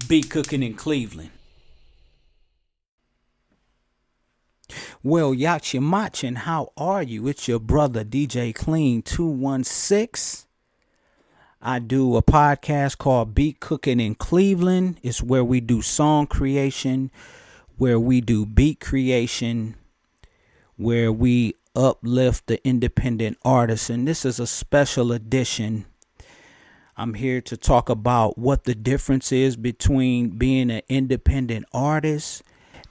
Beat cooking in Cleveland. Well, Yachimachin, how are you? It's your brother DJ Clean 216. I do a podcast called Beat Cooking in Cleveland. It's where we do song creation, where we do beat creation, where we uplift the independent artists. And this is a special edition. I'm here to talk about what the difference is between being an independent artist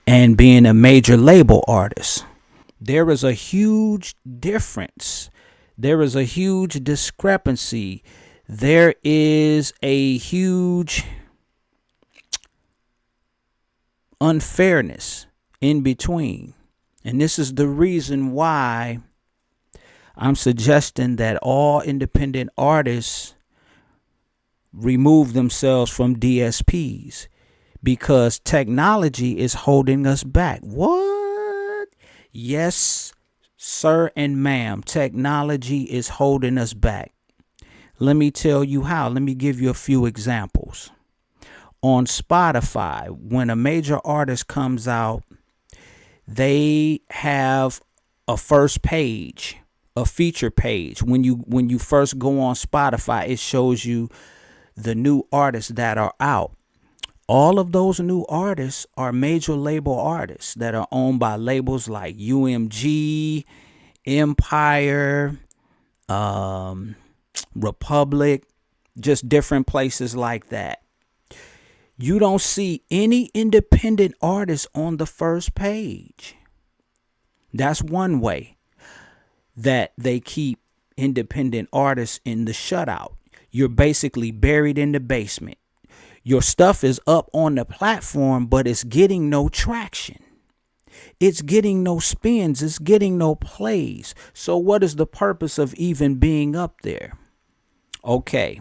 and being a major label artist. There is a huge difference. There is a huge discrepancy. There is a huge unfairness in between. And this is the reason why I'm suggesting that all independent artists remove themselves from DSPs because technology is holding us back. What? Yes, sir and ma'am. Technology is holding us back. Let me tell you how. Let me give you a few examples. On Spotify, when a major artist comes out, they have a first page, a feature page. When you first go on Spotify, it shows you the new artists that are out. All of those new artists are major label artists that are owned by labels like UMG, Empire, Republic, just different places like that. You don't see any independent artists on the first page. That's one way that they keep independent artists in the shutout. You're basically buried in the basement. Your stuff is up on the platform, but it's getting no traction. It's getting no spins. It's getting no plays. So what is the purpose of even being up there? Okay,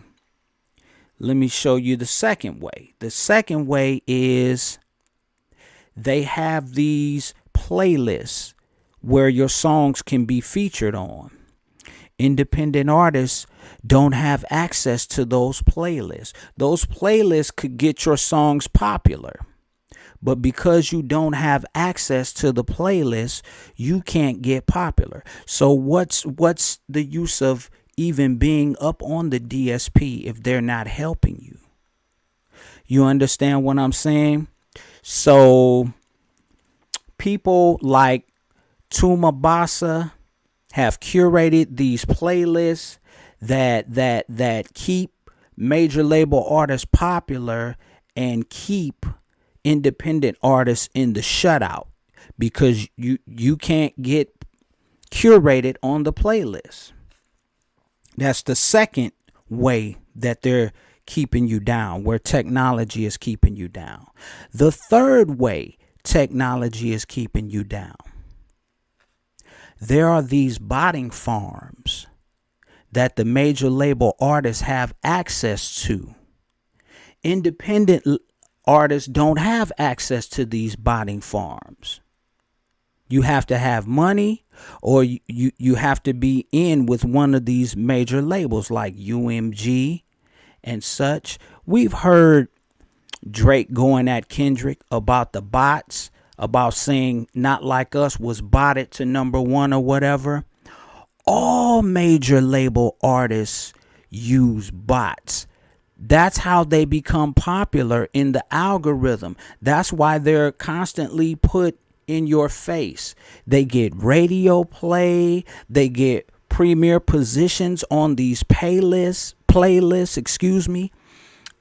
let me show you the second way. The second way is they have these playlists where your songs can be featured on. Independent artists don't have access to those playlists. Those playlists could get your songs popular. But because you don't have access to the playlist, you can't get popular. So what's the use of even being up on the DSP if they're not helping you? You understand what I'm saying? So people like Tuma Basa have curated these playlists that keep major label artists popular and keep independent artists in the shutout because you can't get curated on the playlist. That's the second way that they're keeping you down, where technology is keeping you down. The third way technology is keeping you down. There are these botting farms that the major label artists have access to. Independent artists don't have access to these botting farms. You have to have money, or you have to be in with one of these major labels like UMG and such. We've heard Drake going at Kendrick about the bots, about saying Not Like Us was botted to #1 or whatever. All major label artists use bots. That's how they become popular in the algorithm. That's why they're constantly put in your face. They get radio play. They get premier positions on these playlists,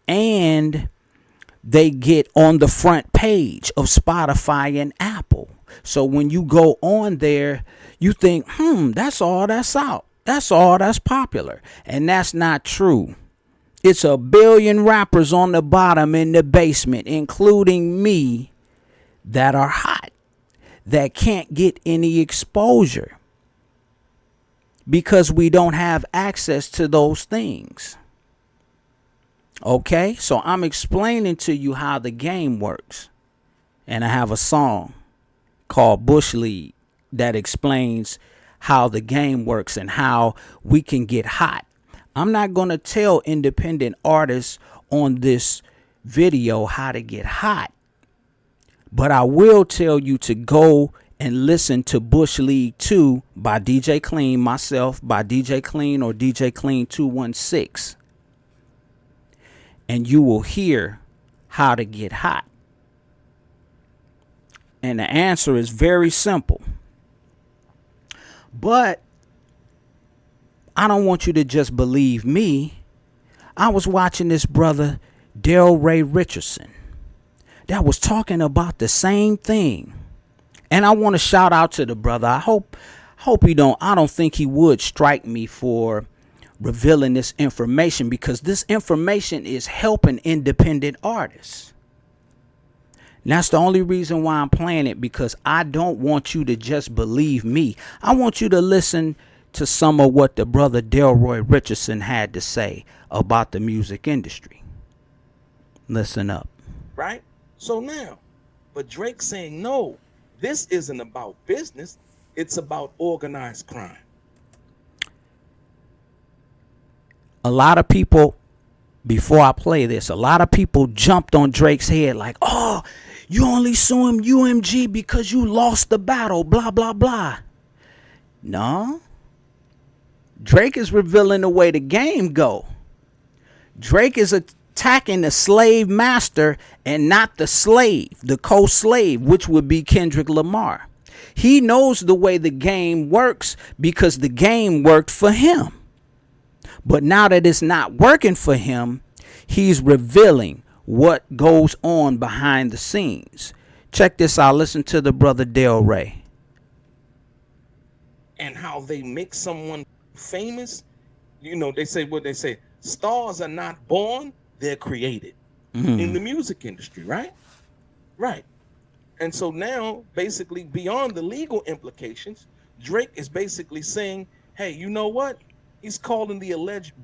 and they get on the front page of Spotify and Apple. So when you go on there, you think, that's all that's out. That's all that's popular. And that's not true. It's a billion rappers on the bottom in the basement, including me, that are hot, that can't get any exposure because we don't have access to those things. Okay, so I'm explaining to you how the game works. And I have a song called Bush League that explains how the game works and how we can get hot. I'm not going to tell independent artists on this video, How to Get Hot. But I will tell you to go and listen to Bush League 2 by DJ Clean, myself, by DJ Clean or DJ Clean 216. And you will hear how to get hot. And the answer is very simple. But I don't want you to just believe me. I was watching this brother, Delray Richardson, that was talking about the same thing. And I want to shout out to the brother. I hope I don't think he would strike me for revealing this information, because this information is helping independent artists. And that's the only reason why I'm playing it, because I don't want you to just believe me. I want you to listen to some of what the brother Delroy Richardson had to say about the music industry. Listen up. Right? So now, but Drake saying, no, this isn't about business. It's about organized crime. A lot of people, before I play this, a lot of people jumped on Drake's head like, oh, you only sue him UMG because you lost the battle, blah, blah, blah. No. Drake is revealing the way the game go. Drake is attacking the slave master and not the slave, the co-slave, which would be Kendrick Lamar. He knows the way the game works because the game worked for him. But now that it's not working for him, he's revealing what goes on behind the scenes. Check this out. Listen to the brother Delray. And how they make someone famous. You know, they say what they say. Stars are not born, they're created in the music industry, right? Right. And so now, basically, beyond the legal implications, Drake is basically saying, hey, you know what? He's calling the alleged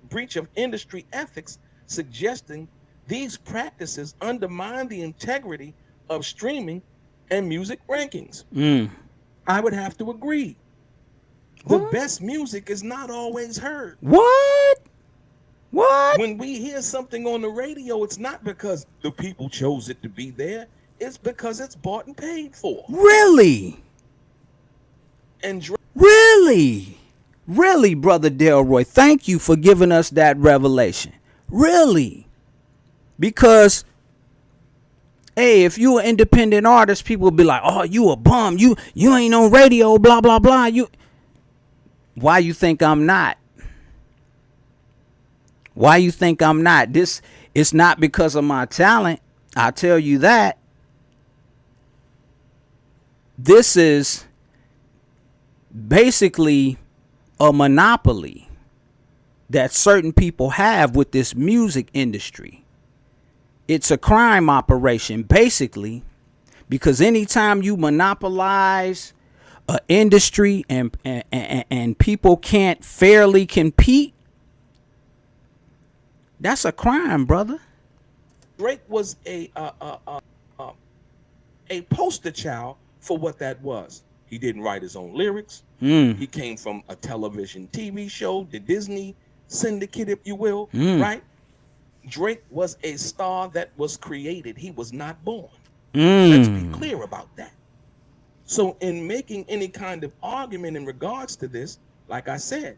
breach of industry ethics, suggesting these practices undermine the integrity of streaming and music rankings. I would have to agree. The best music is not always heard. What? When we hear something on the radio, it's not because the people chose it to be there. It's because it's bought and paid for. Really? And Really, brother Delroy, thank you for giving us that revelation. Really. Because, hey, if you an independent artist, people will be like, oh, you a bum. You ain't on radio, blah, blah, blah. Why you think I'm not? Why you think I'm not? This is not because of my talent. I tell you that. This is basically a monopoly that certain people have with this music industry. It's a crime operation, basically, because anytime you monopolize an industry and people can't fairly compete, that's a crime, brother. Drake was a poster child for what that was. He didn't write his own lyrics. He came from a television TV show, the Disney syndicate, if you will, right? Drake was a star that was created. He was not born. Let's be clear about that. So in making any kind of argument in regards to this, like I said,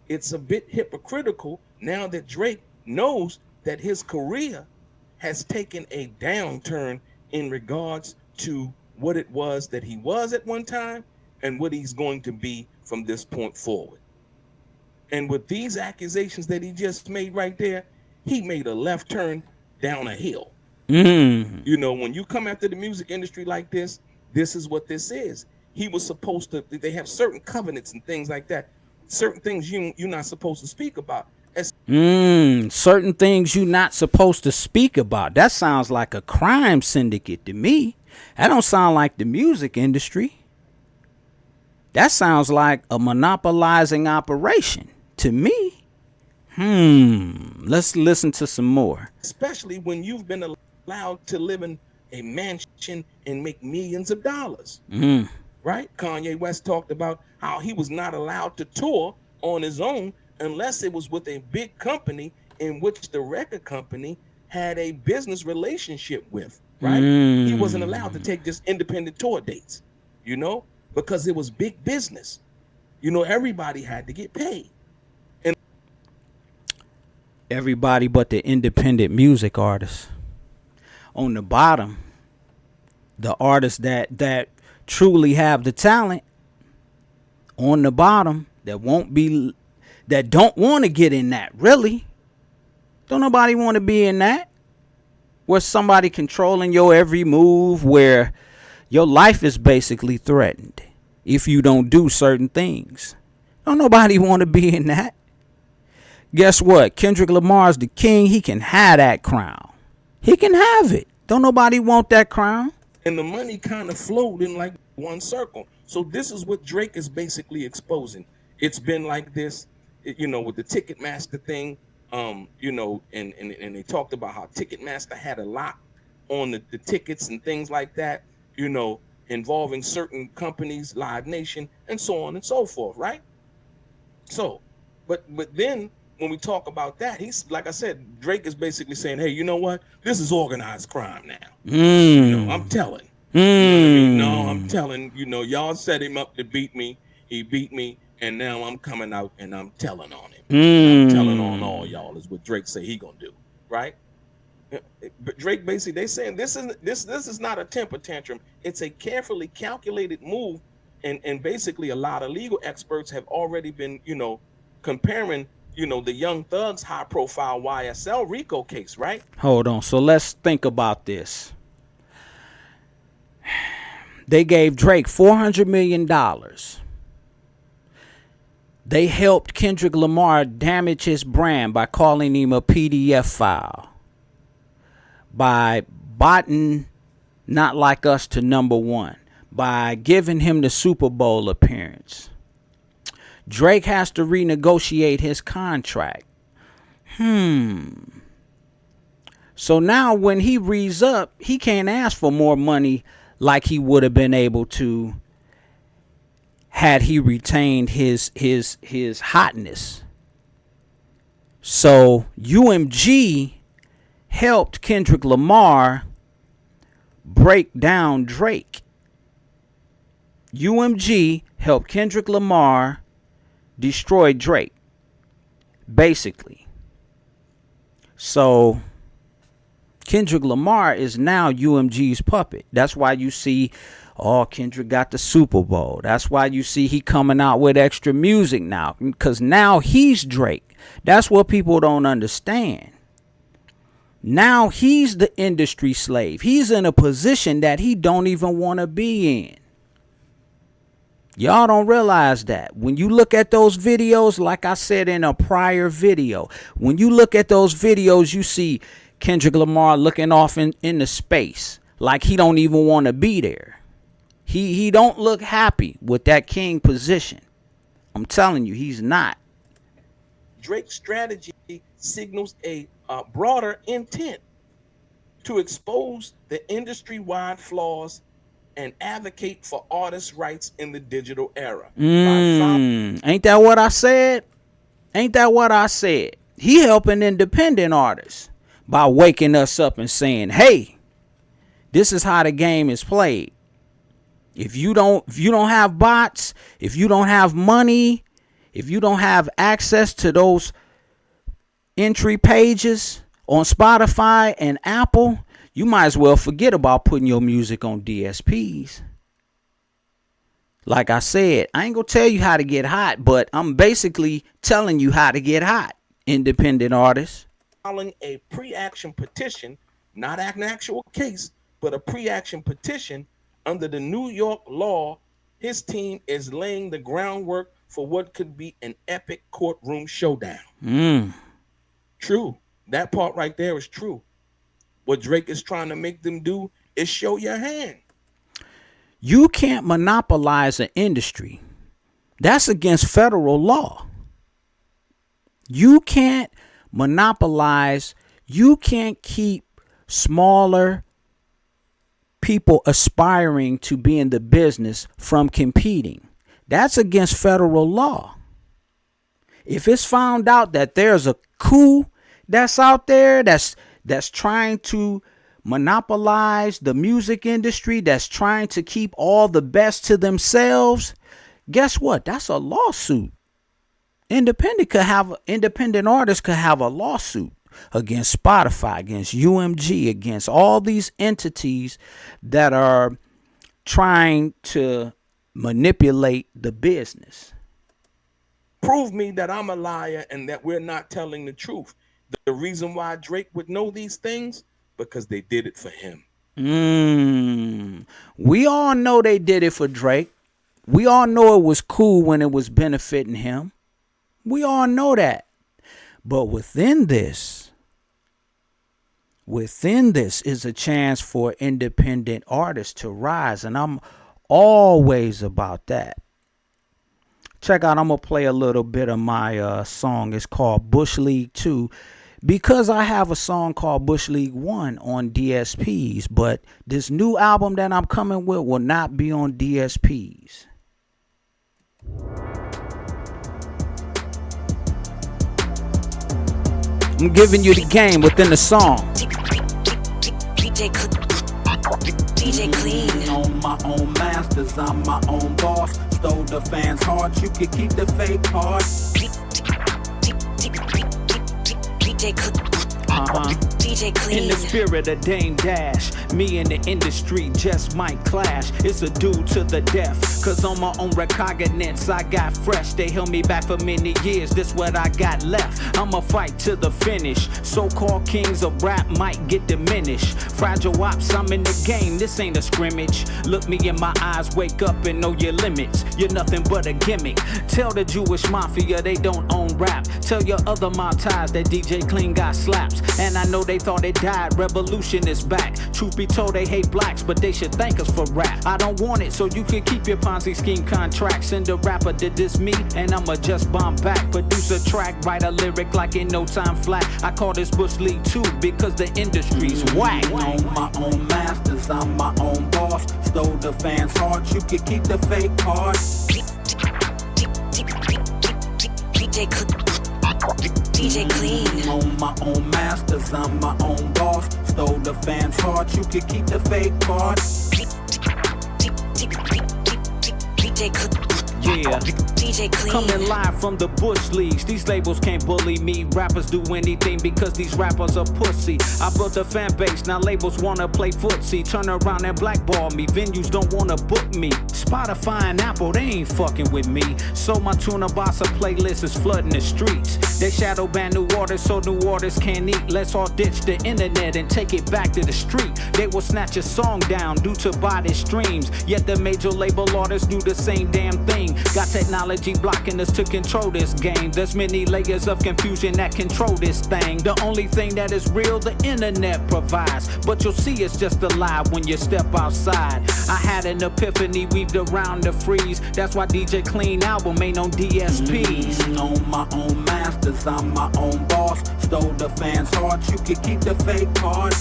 it's a bit hypocritical now that Drake knows that his career has taken a downturn in regards to what it was that he was at one time and what he's going to be from this point forward. And with these accusations that he just made right there, he made a left turn down a hill. You know, when you come after the music industry like this is what this is. He was supposed to, they have certain covenants and things like that. Certain things you're not supposed to speak about. Certain things you're not supposed to speak about. That sounds like a crime syndicate to me. That don't sound like the music industry. That sounds like a monopolizing operation to me. Let's listen to some more. Especially when you've been allowed to live in a mansion and make millions of dollars. Right? Kanye West talked about how he was not allowed to tour on his own unless it was with a big company in which the record company had a business relationship with, right? He wasn't allowed to take just independent tour dates, you know, because it was big business. You know, everybody had to get paid. And Everybody but the independent music artists. On the bottom, the artists that truly have the talent, on the bottom, that don't want to get in that, really. Don't nobody want to be in that. Where somebody controlling your every move, where your life is basically threatened if you don't do certain things. Don't nobody want to be in that. Guess what? Kendrick Lamar's the king. He can have that crown. He can have it. Don't nobody want that crown. and the money kind of flowed in like one circle. So this is what Drake is basically exposing. It's been like this, you know, with the Ticketmaster thing, you know, and they talked about how Ticketmaster had a lot on the tickets and things like that, you know, involving certain companies, Live Nation, and so on and so forth, right? So, but then when we talk about that, he's like I said, Drake is basically saying, hey, you know what? This is organized crime now. You know, I'm telling. You know what I mean? No, I'm telling, you know, y'all set him up to beat me. He beat me, and now I'm coming out and I'm telling on him. I'm telling on all y'all is what Drake say he gonna do, right? But Drake basically, they saying this is not a temper tantrum. It's a carefully calculated move, and basically a lot of legal experts have already been, you know, comparing, you know, the Young Thug's high profile YSL RICO case, right? Hold on. So let's think about this. They gave Drake $400 million. They helped Kendrick Lamar damage his brand by calling him a PDF file, by botting Not Like Us to #1, by giving him the Super Bowl appearance. Drake has to renegotiate his contract. So now when he rees up, he can't ask for more money like he would have been able to had he retained his hotness. So UMG helped Kendrick Lamar break down Drake. UMG helped Kendrick Lamar destroy Drake, basically. So Kendrick Lamar is now UMG's puppet. That's why you see, Kendrick got the Super Bowl. That's why you see he coming out with extra music now, because now he's Drake. That's what people don't understand. Now he's the industry slave. He's in a position that he don't even want to be in. Y'all don't realize that. When you look at those videos, like I said in a prior video, when you look at those videos, you see Kendrick Lamar looking off in the space like he don't even want to be there. He don't look happy with that king position. I'm telling you, he's not. Drake's strategy signals a broader intent to expose the industry-wide flaws and advocate for artists' rights in the digital era. Ain't that what I said? Ain't that what I said? He helping independent artists by waking us up and saying, hey, this is how the game is played. If you don't have bots, if you don't have money, if you don't have access to those entry pages on Spotify and Apple, you might as well forget about putting your music on DSPs. Like I said, I ain't gonna tell you how to get hot, but I'm basically telling you how to get hot, independent artists. Filing a pre-action petition, not an actual case, but a pre-action petition under the New York law. His team is laying the groundwork for what could be an epic courtroom showdown. True. That part right there is true. What Drake is trying to make them do is show your hand. You can't monopolize an industry. That's against federal law. You can't monopolize. You can't keep smaller people aspiring to be in the business from competing. That's against federal law. If it's found out that there's a coup that's out there, that's that's trying to monopolize the music industry, that's trying to keep all the best to themselves, guess what? That's a lawsuit. Independent artists could have a lawsuit against Spotify, against UMG, against all these entities that are trying to manipulate the business. Prove me that I'm a liar and that we're not telling the truth. The reason why Drake would know these things, because they did it for him. We all know they did it for Drake. We all know it was cool when it was benefiting him. We all know that. But within this is a chance for independent artists to rise. And I'm always about that. Check out, I'm going to play a little bit of my song. It's called Bush League 2. Because I have a song called Bush League 1 on DSPs. But this new album that I'm coming with will not be on DSPs. I'm giving you the game within the song. DJ Clean. On my own masters, I'm my own boss. Stole the fans' heart, you could keep the fake part. DJ Clean. DJ Clean. In the spirit of Dame Dash, me and the industry just might clash. It's a dude to the death, cause on my own recognizance I got fresh. They held me back for many years, this what I got left. I'ma fight to the finish. So-called kings of rap might get diminished. Fragile ops, I'm in the game, this ain't a scrimmage. Look me in my eyes, wake up and know your limits. You're nothing but a gimmick. Tell the Jewish mafia they don't own rap. Tell your other mob ties that DJ Clean got slaps. And I know they thought it died, revolution is back. Truth be told, they hate blacks, but they should thank us for rap. I don't want it, so you can keep your Ponzi scheme contracts. Send a rapper to diss me, and I'ma just bomb back. Produce a track, write a lyric like in no time flat. I call this Bush League 2 because the industry's whack. On my own masters, I'm my own boss. Stole the fans' heart, you can keep the fake part. DJ Clean. On my own masters, I'm my own boss. Stole the fans' heart, you could keep the fake part. DJ Clean. Yeah. DJ Clean. Coming live from the Bush Leagues. These labels can't bully me. Rappers do anything because these rappers are pussy. I built a fan base, now labels wanna play footsie. Turn around and blackball me. Venues don't wanna book me. Spotify and Apple, they ain't fucking with me. So my Tuna Bossa playlist is flooding the streets. They shadow ban new artists so new artists can't eat. Let's all ditch the internet and take it back to the street. They will snatch a song down due to body streams. Yet the major label artists do the same damn thing. Got technology blocking us to control this game. There's many layers of confusion that control this thing. The only thing that is real, the internet provides. But you'll see it's just a lie when you step outside. I had an epiphany weaved around the freeze. That's why DJ Clean album ain't on DSPs. On my own masters, I'm my own boss. Stole the fans' heart, you could keep the fake part.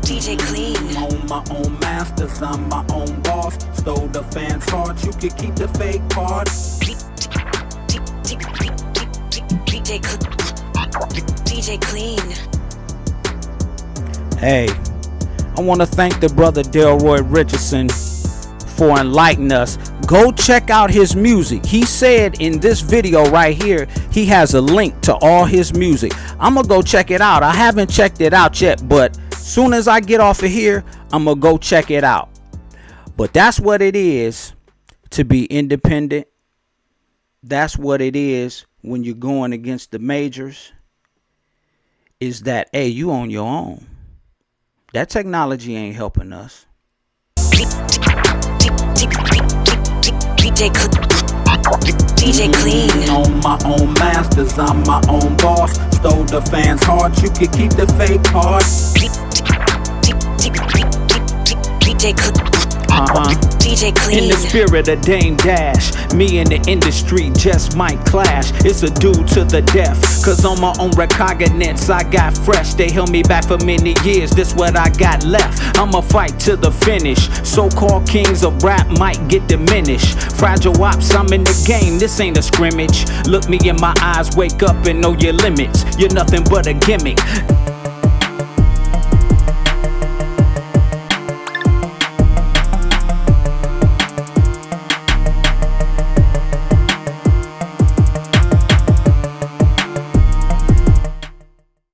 DJ Clean. On my own masters, I'm my own boss. Stole the fans' heart, you could keep the fake part. DJ Clean. Hey, I want to thank the brother Delroy Richardson for enlightening us. Go check out his music. He said in this video right here, he has a link to all his music. I'm gonna go check it out. I haven't checked it out yet, but soon as I get off of here, I'm gonna go check it out. But that's what it is to be independent. That's what it is when you're going against the majors. Is that, hey, you on your own. That technology ain't helping us. DJ Clean. On my own masters, I'm my own boss. Stole the fans' heart, you could keep the fake part. DJ Clean. DJ Clean. In the spirit of Dame Dash, me and the industry just might clash. It's a dude to the death, cause on my own recognizance I got fresh. They held me back for many years, this what I got left. I'ma fight to the finish. So-called kings of rap might get diminished. Fragile ops, I'm in the game, this ain't a scrimmage. Look me in my eyes, wake up and know your limits. You're nothing but a gimmick.